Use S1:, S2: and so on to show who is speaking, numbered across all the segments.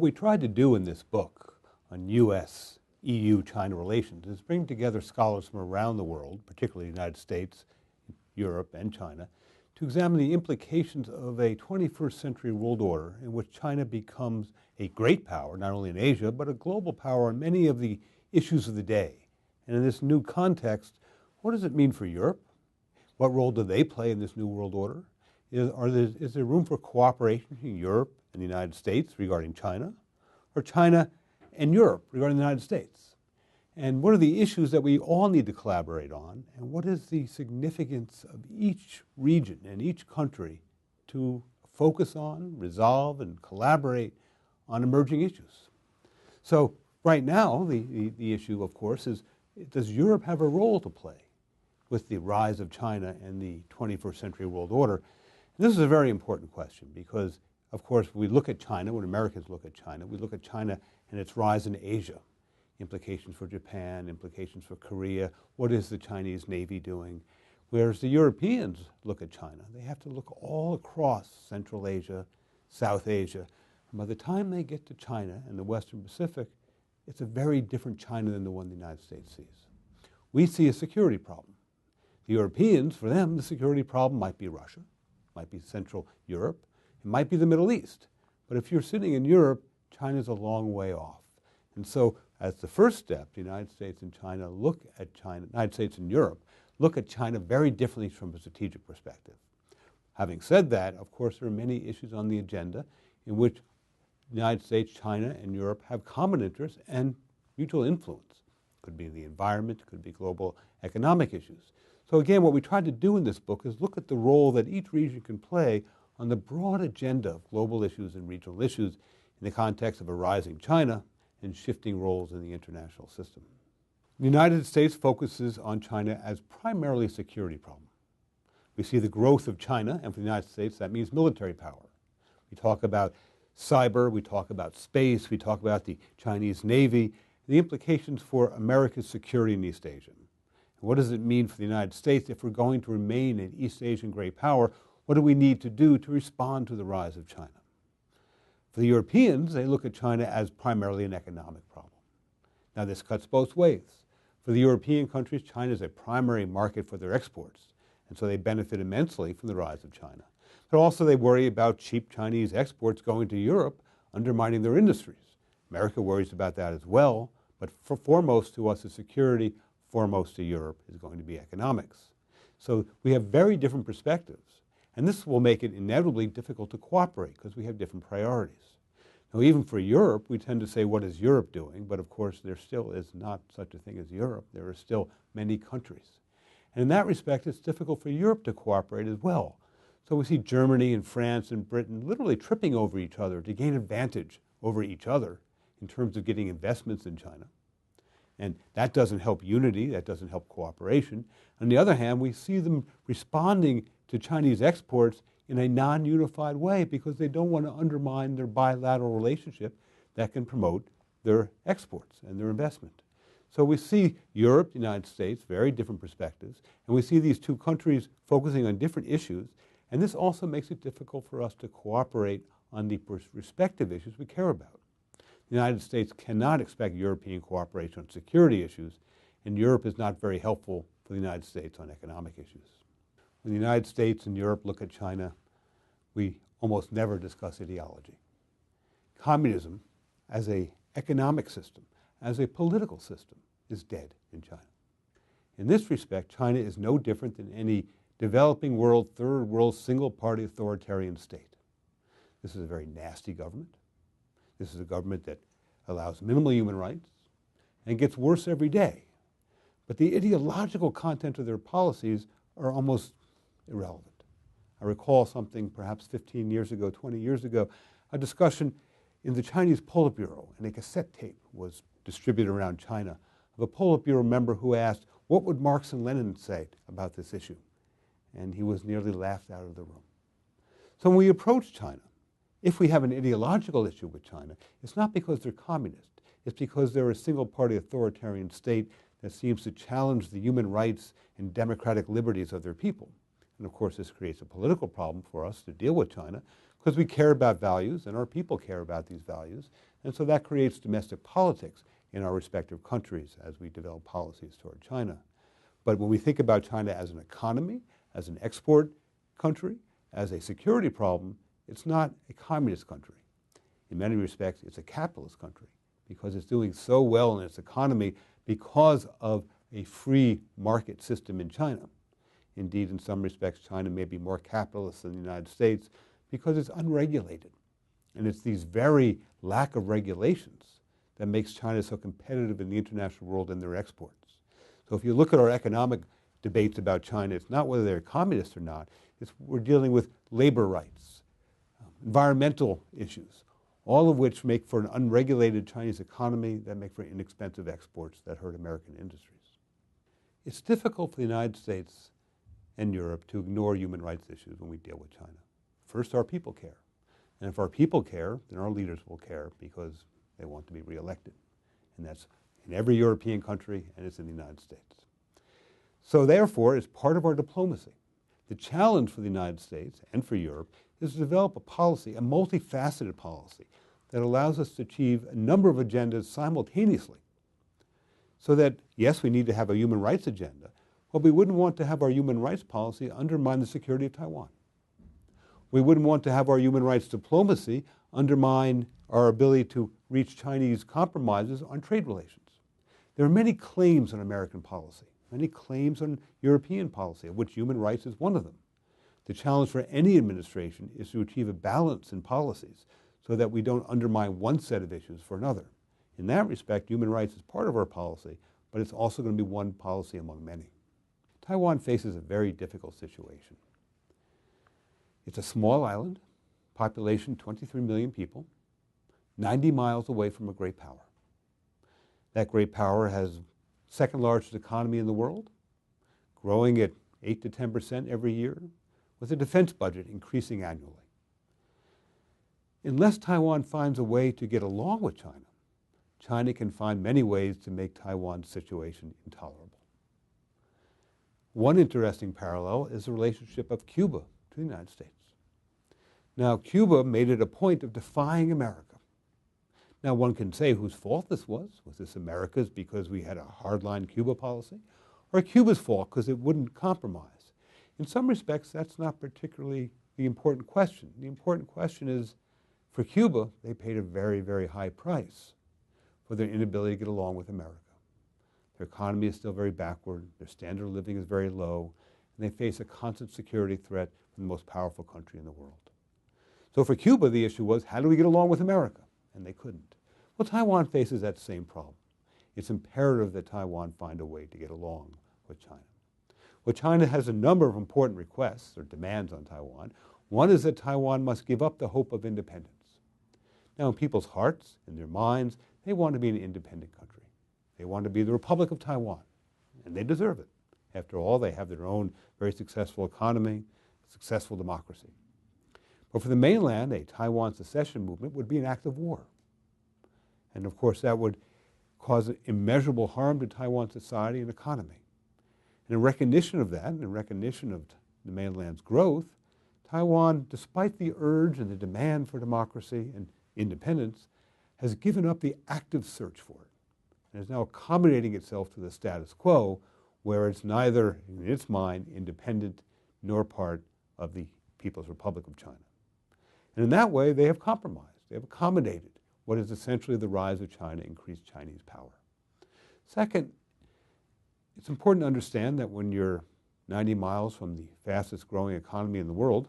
S1: What we tried to do in this book on U.S., EU-China relations is bring together scholars from around the world, particularly the United States, Europe, and China, to examine the implications of a 21st century world order in which China becomes a great power, not only in Asia, but a global power on many of the issues of the day. And in this new context, what does it mean for Europe? What role do they play in this new world order? Is there room for cooperation between Europe and the United States regarding China, or China and Europe regarding the United States? And what are the issues that we all need to collaborate on, and what is the significance of each region and each country to focus on, resolve, and collaborate on emerging issues? So right now, the issue, of course, is does Europe have a role to play with the rise of China and the 21st century world order? And this is a very important question because, of course, we look at China, when Americans look at China, we look at China and its rise in Asia, implications for Japan, implications for Korea, what is the Chinese Navy doing? Whereas the Europeans look at China, they have to look all across Central Asia, South Asia. And by the time they get to China and the Western Pacific, it's a very different China than the one the United States sees. We see a security problem. The Europeans, for them, the security problem might be Russia, might be Central Europe, it might be the Middle East. But if you're sitting in Europe, China's a long way off. And so as the first step, the United States and China look at China, United States and Europe look at China very differently from a strategic perspective. Having said that, of course, there are many issues on the agenda in which the United States, China, and Europe have common interests and mutual influence. Could be the environment, could be global economic issues. So again, what we tried to do in this book is look at the role that each region can play on the broad agenda of global issues and regional issues in the context of a rising China and shifting roles in the international system. The United States focuses on China as primarily a security problem. We see the growth of China, and for the United States, that means military power. We talk about cyber, we talk about space, we talk about the Chinese Navy, the implications for America's security in East Asia. And what does it mean for the United States if we're going to remain an East Asian great power? What do we need to do to respond to the rise of China? For the Europeans, they look at China as primarily an economic problem. Now, this cuts both ways. For the European countries, China is a primary market for their exports, and so they benefit immensely from the rise of China. But also they worry about cheap Chinese exports going to Europe, undermining their industries. America worries about that as well, but foremost to us is security, foremost to Europe is going to be economics. So we have very different perspectives, and this will make it inevitably difficult to cooperate because we have different priorities. Now, even for Europe, we tend to say, what is Europe doing? But of course, there still is not such a thing as Europe. There are still many countries. And in that respect, it's difficult for Europe to cooperate as well. So we see Germany and France and Britain literally tripping over each other to gain advantage over each other in terms of getting investments in China. And that doesn't help unity, that doesn't help cooperation. On the other hand, we see them responding to Chinese exports in a non-unified way because they don't want to undermine their bilateral relationship that can promote their exports and their investment. So we see Europe, the United States, very different perspectives, and we see these two countries focusing on different issues, and this also makes it difficult for us to cooperate on the respective issues we care about. The United States cannot expect European cooperation on security issues, and Europe is not very helpful for the United States on economic issues. When the United States and Europe look at China, we almost never discuss ideology. Communism as an economic system, as a political system, is dead in China. In this respect, China is no different than any developing world, third world, single-party authoritarian state. This is a very nasty government. This is a government that allows minimal human rights and gets worse every day. But the ideological content of their policies are almost irrelevant. I recall something perhaps 15 years ago, 20 years ago, a discussion in the Chinese Politburo, and a cassette tape was distributed around China of a Politburo member who asked, what would Marx and Lenin say about this issue? And he was nearly laughed out of the room. So when we approach China, if we have an ideological issue with China, it's not because they're communist. It's because they're a single-party authoritarian state that seems to challenge the human rights and democratic liberties of their people. And of course, this creates a political problem for us to deal with China because we care about values and our people care about these values. And so that creates domestic politics in our respective countries as we develop policies toward China. But when we think about China as an economy, as an export country, as a security problem, it's not a communist country. In many respects, it's a capitalist country because it's doing so well in its economy because of a free market system in China. Indeed, in some respects, China may be more capitalist than the United States because it's unregulated. And it's these very lack of regulations that makes China so competitive in the international world in their exports. So if you look at our economic debates about China, it's not whether they're communist or not, it's we're dealing with labor rights, environmental issues, all of which make for an unregulated Chinese economy that make for inexpensive exports that hurt American industries. It's difficult for the United States and Europe to ignore human rights issues when we deal with China. First, our people care. And if our people care, then our leaders will care because they want to be reelected. And that's in every European country, and it's in the United States. So therefore, it's part of our diplomacy. The challenge for the United States and for Europe is to develop a policy, a multifaceted policy, that allows us to achieve a number of agendas simultaneously. So that, yes, we need to have a human rights agenda, but we wouldn't want to have our human rights policy undermine the security of Taiwan. We wouldn't want to have our human rights diplomacy undermine our ability to reach Chinese compromises on trade relations. There are many claims on American policy, many claims on European policy, of which human rights is one of them. The challenge for any administration is to achieve a balance in policies so that we don't undermine one set of issues for another. In that respect, human rights is part of our policy, but it's also going to be one policy among many. Taiwan faces a very difficult situation. It's a small island, population 23 million people, 90 miles away from a great power. That great power has second largest economy in the world, growing at 8 to 10% every year, with a defense budget increasing annually. Unless Taiwan finds a way to get along with China, China can find many ways to make Taiwan's situation intolerable. One interesting parallel is the relationship of Cuba to the United States. Now, Cuba made it a point of defying America. Now, one can say whose fault this was. Was this America's because we had a hardline Cuba policy? Or Cuba's fault because it wouldn't compromise? In some respects, that's not particularly the important question. The important question is, for Cuba, they paid a very, very high price for their inability to get along with America. Their economy is still very backward, their standard of living is very low, and they face a constant security threat from the most powerful country in the world. So for Cuba, the issue was, how do we get along with America? And they couldn't. Well, Taiwan faces that same problem. It's imperative that Taiwan find a way to get along with China. Well, China has a number of important requests or demands on Taiwan. One is that Taiwan must give up the hope of independence. Now, in people's hearts, in their minds, they want to be an independent country. They want to be the Republic of Taiwan, and they deserve it. After all, they have their own very successful economy, successful democracy. But for the mainland, a Taiwan secession movement would be an act of war. And of course, that would cause immeasurable harm to Taiwan's society and economy. And in recognition of that, and in recognition of the mainland's growth, Taiwan, despite the urge and the demand for democracy and independence, has given up the active search for it, and is now accommodating itself to the status quo, where it's neither, in its mind, independent nor part of the People's Republic of China. And in that way, they have compromised. They have accommodated what is essentially the rise of China, increased Chinese power. Second, it's important to understand that when you're 90 miles from the fastest growing economy in the world,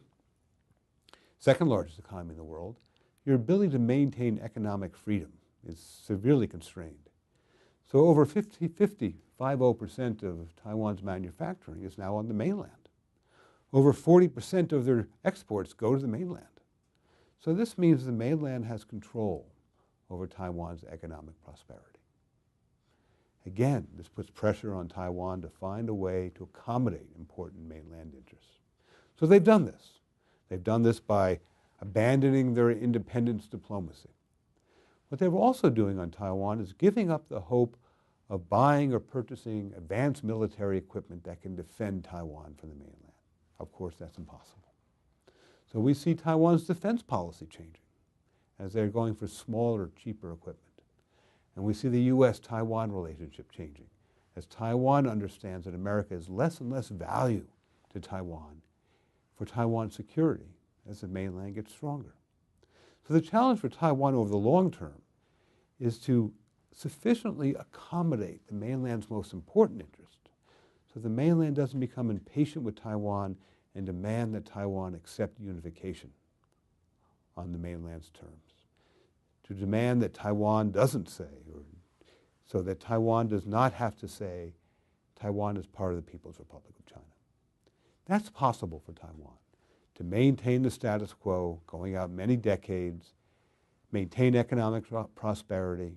S1: second largest economy in the world, your ability to maintain economic freedom is severely constrained. So over 50% of Taiwan's manufacturing is now on the mainland. Over 40% of their exports go to the mainland. So this means the mainland has control over Taiwan's economic prosperity. Again, this puts pressure on Taiwan to find a way to accommodate important mainland interests. So they've done this. They've done this by abandoning their independence diplomacy. What they're also doing on Taiwan is giving up the hope of buying or purchasing advanced military equipment that can defend Taiwan from the mainland. Of course, that's impossible. So we see Taiwan's defense policy changing as they're going for smaller, cheaper equipment. And we see the U.S.-Taiwan relationship changing as Taiwan understands that America is less and less value to Taiwan for Taiwan's security as the mainland gets stronger. So the challenge for Taiwan over the long term is to sufficiently accommodate the mainland's most important interest so the mainland doesn't become impatient with Taiwan and demand that Taiwan accept unification on the mainland's terms. To demand that Taiwan doesn't say, or so that Taiwan does not have to say Taiwan is part of the People's Republic of China. That's possible for Taiwan, to maintain the status quo going out many decades, maintain economic prosperity,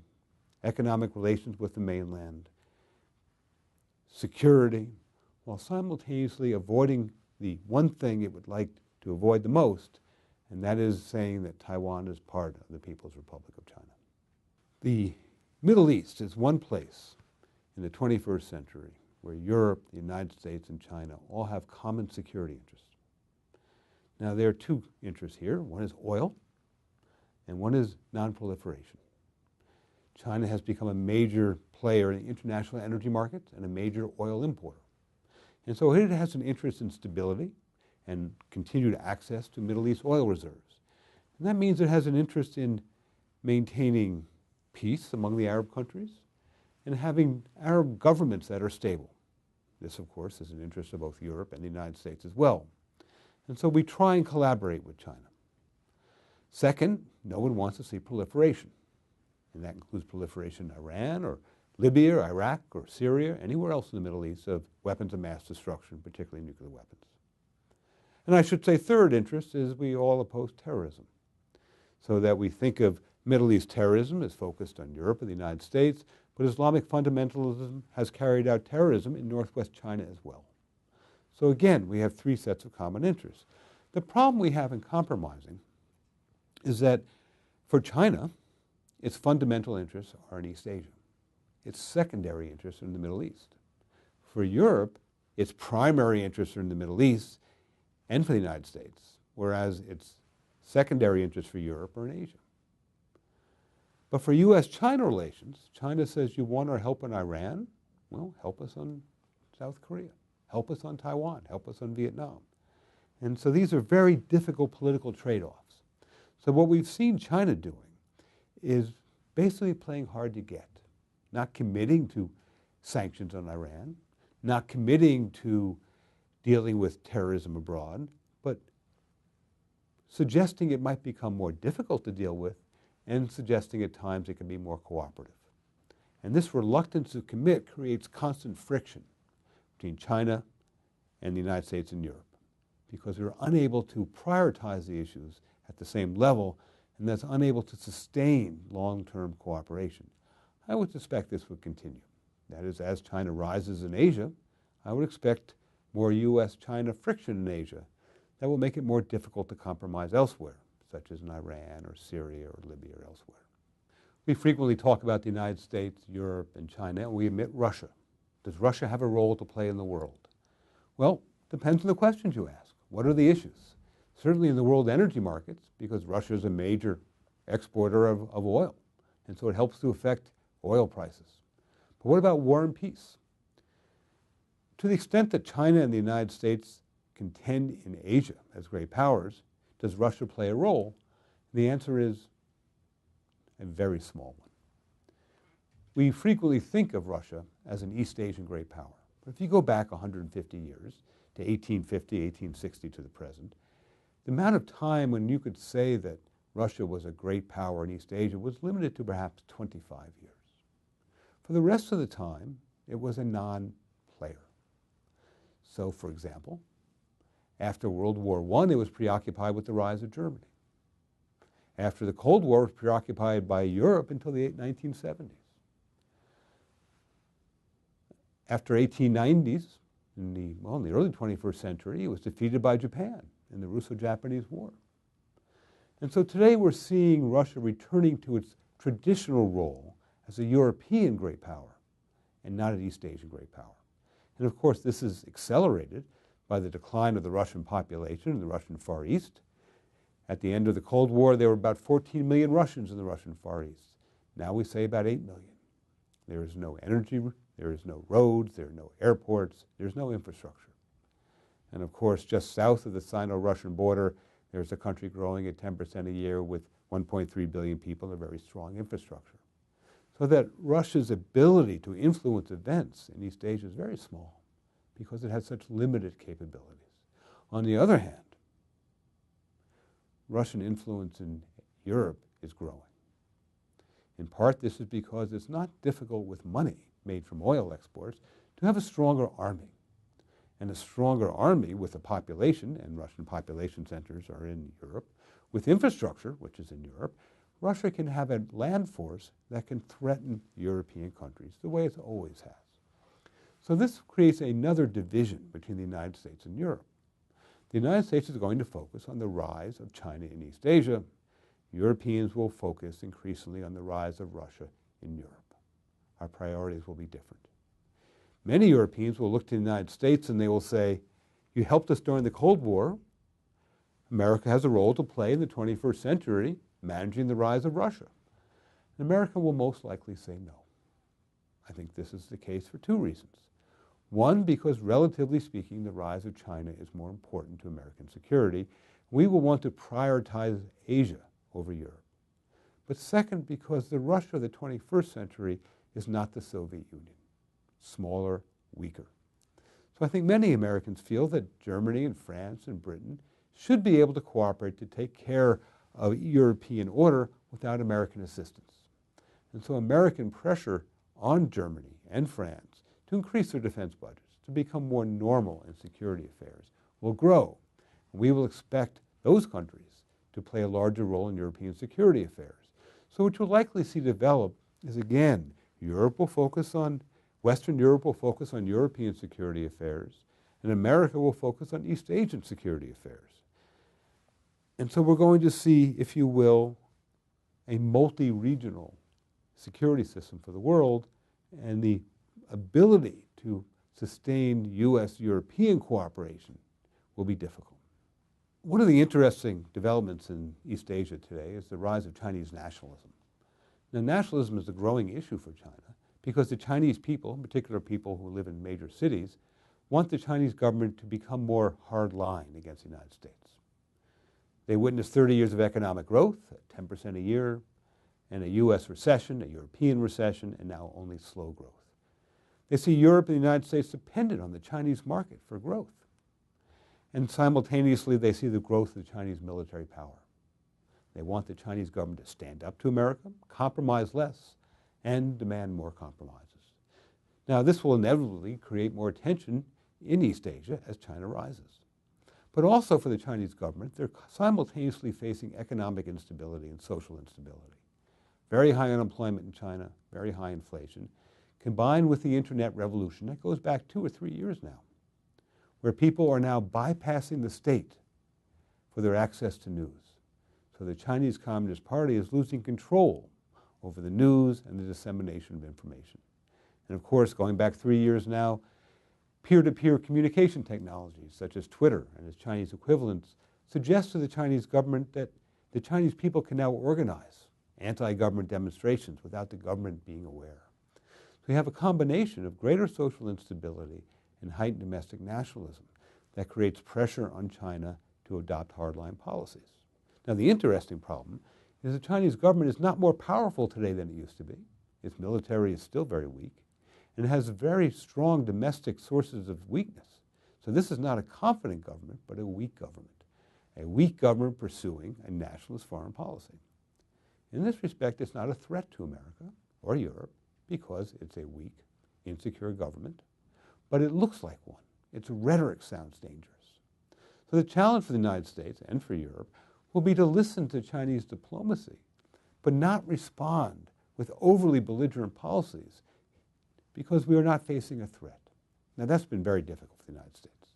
S1: economic relations with the mainland, security, while simultaneously avoiding the one thing it would like to avoid the most, and that is saying that Taiwan is part of the People's Republic of China. The Middle East is one place in the 21st century where Europe, the United States, and China all have common security interests. Now, there are two interests here. One is oil, and one is non-proliferation. China has become a major player in the international energy markets and a major oil importer. And so it has an interest in stability and continued access to Middle East oil reserves. And that means it has an interest in maintaining peace among the Arab countries and having Arab governments that are stable. This, of course, is an interest of both Europe and the United States as well. And so we try and collaborate with China. Second, no one wants to see proliferation. And that includes proliferation in Iran or Libya or Iraq or Syria, anywhere else in the Middle East of weapons of mass destruction, particularly nuclear weapons. And I should say third interest is we all oppose terrorism. So that we think of Middle East terrorism as focused on Europe and the United States, but Islamic fundamentalism has carried out terrorism in northwest China as well. So again, we have three sets of common interests. The problem we have in compromising is that for China, its fundamental interests are in East Asia. Its secondary interests are in the Middle East. For Europe, its primary interests are in the Middle East and for the United States, whereas its secondary interests for Europe are in Asia. But for U.S.-China relations, China says, you want our help in Iran? Well, help us on South Korea. Help us on Taiwan. Help us on Vietnam. And so these are very difficult political trade-offs. So what we've seen China doing is basically playing hard to get, not committing to sanctions on Iran, not committing to dealing with terrorism abroad, but suggesting it might become more difficult to deal with and suggesting at times it can be more cooperative. And this reluctance to commit creates constant friction between China and the United States and Europe because we're unable to prioritize the issues at the same level, and that's unable to sustain long-term cooperation. I would suspect this would continue. That is, as China rises in Asia, I would expect more U.S.-China friction in Asia that will make it more difficult to compromise elsewhere, such as in Iran or Syria or Libya or elsewhere. We frequently talk about the United States, Europe, and China, and we omit Russia. Does Russia have a role to play in the world? Well, depends on the questions you ask. What are the issues? Certainly in the world energy markets, because Russia is a major exporter of oil, and so it helps to affect oil prices. But what about war and peace? To the extent that China and the United States contend in Asia as great powers, does Russia play a role? The answer is a very small one. We frequently think of Russia as an East Asian great power. But if you go back 150 years to 1850, 1860 to the present, the amount of time when you could say that Russia was a great power in East Asia was limited to perhaps 25 years. For the rest of the time, it was a non-player. So, for example, after World War I, it was preoccupied with the rise of Germany. After the Cold War, it was preoccupied by Europe until the 1970s. After 1890s, in the early 21st century, it was defeated by Japan in the Russo-Japanese War. And so today we're seeing Russia returning to its traditional role as a European great power and not an East Asian great power. And of course, this is accelerated by the decline of the Russian population in the Russian Far East At the end of the Cold War, there were about 14 million Russians in the Russian Far East. Now we say about 8 million. There is no energy, there is no roads, there are no airports, there's no infrastructure. And of course, just south of the Sino-Russian border, there's a country growing at 10% a year with 1.3 billion people and a very strong infrastructure. So that Russia's ability to influence events in East Asia is very small because it has such limited capabilities. On the other hand, Russian influence in Europe is growing. In part, this is because it's not difficult with money made from oil exports to have a stronger army. And a stronger army with a population, and Russian population centers are in Europe, with infrastructure, which is in Europe, Russia can have a land force that can threaten European countries the way it always has. So this creates another division between the United States and Europe. The United States is going to focus on the rise of China in East Asia. Europeans will focus increasingly on the rise of Russia in Europe. Our priorities will be different. Many Europeans will look to the United States and they will say, you helped us during the Cold War. America has a role to play in the 21st century managing the rise of Russia. And America will most likely say no. I think this is the case for two reasons. One, because relatively speaking, the rise of China is more important to American security. We will want to prioritize Asia over Europe. But second, because the Russia of the 21st century is not the Soviet Union. Smaller, weaker. So I think many Americans feel that Germany and France and Britain should be able to cooperate to take care of European order without American assistance. And so American pressure on Germany and France to increase their defense budgets, to become more normal in security affairs, will grow. We will expect those countries to play a larger role in European security affairs. So what you'll likely see develop is, again, Western Europe will focus on European security affairs, and America will focus on East Asian security affairs. And so we're going to see, if you will, a multi-regional security system for the world, and the ability to sustain U.S.-European cooperation will be difficult. One of the interesting developments in East Asia today is the rise of Chinese nationalism. Now, nationalism is a growing issue for China because the Chinese people, in particular people who live in major cities, want the Chinese government to become more hard-line against the United States. They witnessed 30 years of economic growth, 10% a year, and a U.S. recession, a European recession, and now only slow growth. They see Europe and the United States dependent on the Chinese market for growth. And simultaneously, they see the growth of the Chinese military power. They want the Chinese government to stand up to America, compromise less, and demand more compromises. Now, this will inevitably create more tension in East Asia as China rises. But also for the Chinese government, they're simultaneously facing economic instability and social instability. Very high unemployment in China, very high inflation, combined with the internet revolution that goes back 2 or 3 years now, where people are now bypassing the state for their access to news. So the Chinese Communist Party is losing control over the news and the dissemination of information. And of course, going back 3 years now, peer-to-peer communication technologies such as Twitter and its Chinese equivalents suggest to the Chinese government that the Chinese people can now organize anti-government demonstrations without the government being aware. So we have a combination of greater social instability and heightened domestic nationalism that creates pressure on China to adopt hardline policies. Now, the interesting problem is the Chinese government is not more powerful today than it used to be. Its military is still very weak, and it has very strong domestic sources of weakness. So this is not a confident government, but a weak government pursuing a nationalist foreign policy. In this respect, it's not a threat to America or Europe because it's a weak, insecure government, but it looks like one. Its rhetoric sounds dangerous. So the challenge for the United States and for Europe will be to listen to Chinese diplomacy, but not respond with overly belligerent policies because we are not facing a threat. Now, that's been very difficult for the United States.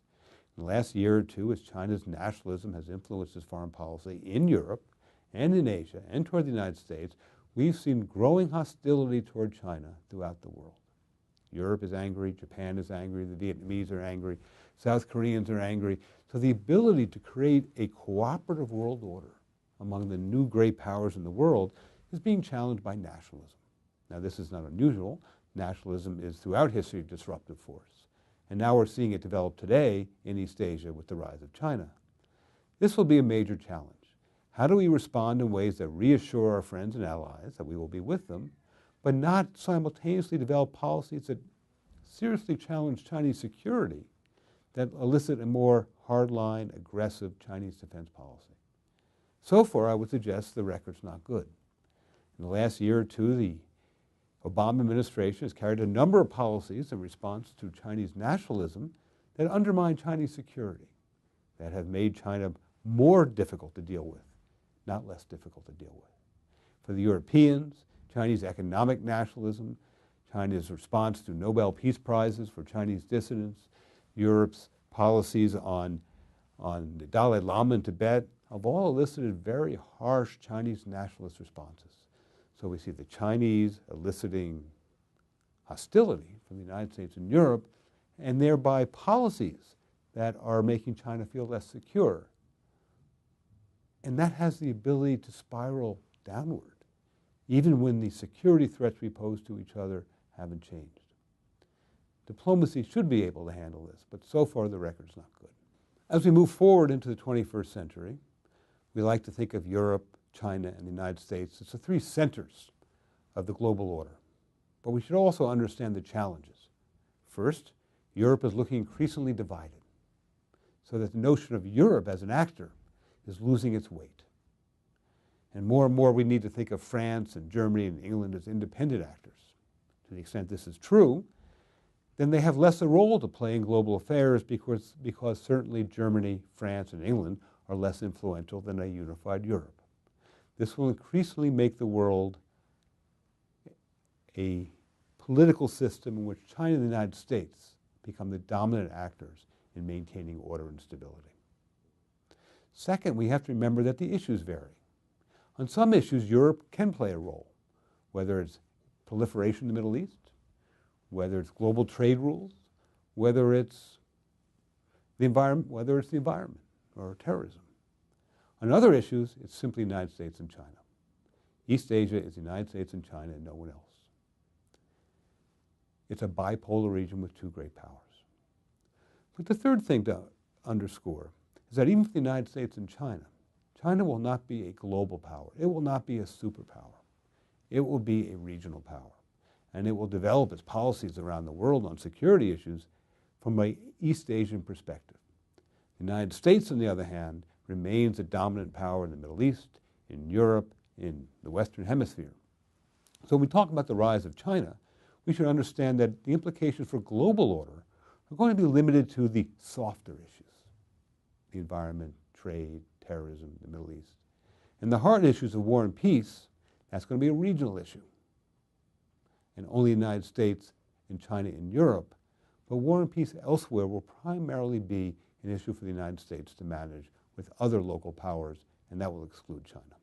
S1: In the last year or two, as China's nationalism has influenced its foreign policy in Europe and in Asia and toward the United States, we've seen growing hostility toward China throughout the world. Europe is angry, Japan is angry, the Vietnamese are angry, South Koreans are angry. So the ability to create a cooperative world order among the new great powers in the world is being challenged by nationalism. Now, this is not unusual. Nationalism is throughout history a disruptive force. And now we're seeing it develop today in East Asia with the rise of China. This will be a major challenge. How do we respond in ways that reassure our friends and allies that we will be with them, but not simultaneously develop policies that seriously challenge Chinese security, that elicit a more hardline, aggressive Chinese defense policy? So far, I would suggest the record's not good. In the last year or two, the Obama administration has carried a number of policies in response to Chinese nationalism that undermine Chinese security, that have made China more difficult to deal with, not less difficult to deal with. For the Europeans, Chinese economic nationalism, China's response to Nobel Peace Prizes for Chinese dissidents, Europe's policies on the Dalai Lama in Tibet have all elicited very harsh Chinese nationalist responses. So we see the Chinese eliciting hostility from the United States and Europe, and thereby policies that are making China feel less secure. And that has the ability to spiral downward, even when the security threats we pose to each other haven't changed. Diplomacy should be able to handle this, but so far the record's not good. As we move forward into the 21st century, we like to think of Europe, China, and the United States as the three centers of the global order. But we should also understand the challenges. First, Europe is looking increasingly divided, so that the notion of Europe as an actor is losing its weight. And more we need to think of France and Germany and England as independent actors. To the extent this is true, then they have less a role to play in global affairs because certainly Germany, France, and England are less influential than a unified Europe. This will increasingly make the world a political system in which China and the United States become the dominant actors in maintaining order and stability. Second, we have to remember that the issues vary. On some issues, Europe can play a role, whether it's proliferation in the Middle East, whether it's global trade rules, whether it's the environment or terrorism. On other issues, it's simply the United States and China. East Asia is the United States and China and no one else. It's a bipolar region with two great powers. But the third thing to underscore is that even for the United States and China, China will not be a global power. It will not be a superpower. It will be a regional power. And it will develop its policies around the world on security issues from an East Asian perspective. The United States, on the other hand, remains a dominant power in the Middle East, in Europe, in the Western Hemisphere. So when we talk about the rise of China, we should understand that the implications for global order are going to be limited to the softer issues, the environment, trade, terrorism, the Middle East. And the hard issues of war and peace, that's going to be a regional issue. And only the United States and China and Europe. But war and peace elsewhere will primarily be an issue for the United States to manage with other local powers, and that will exclude China.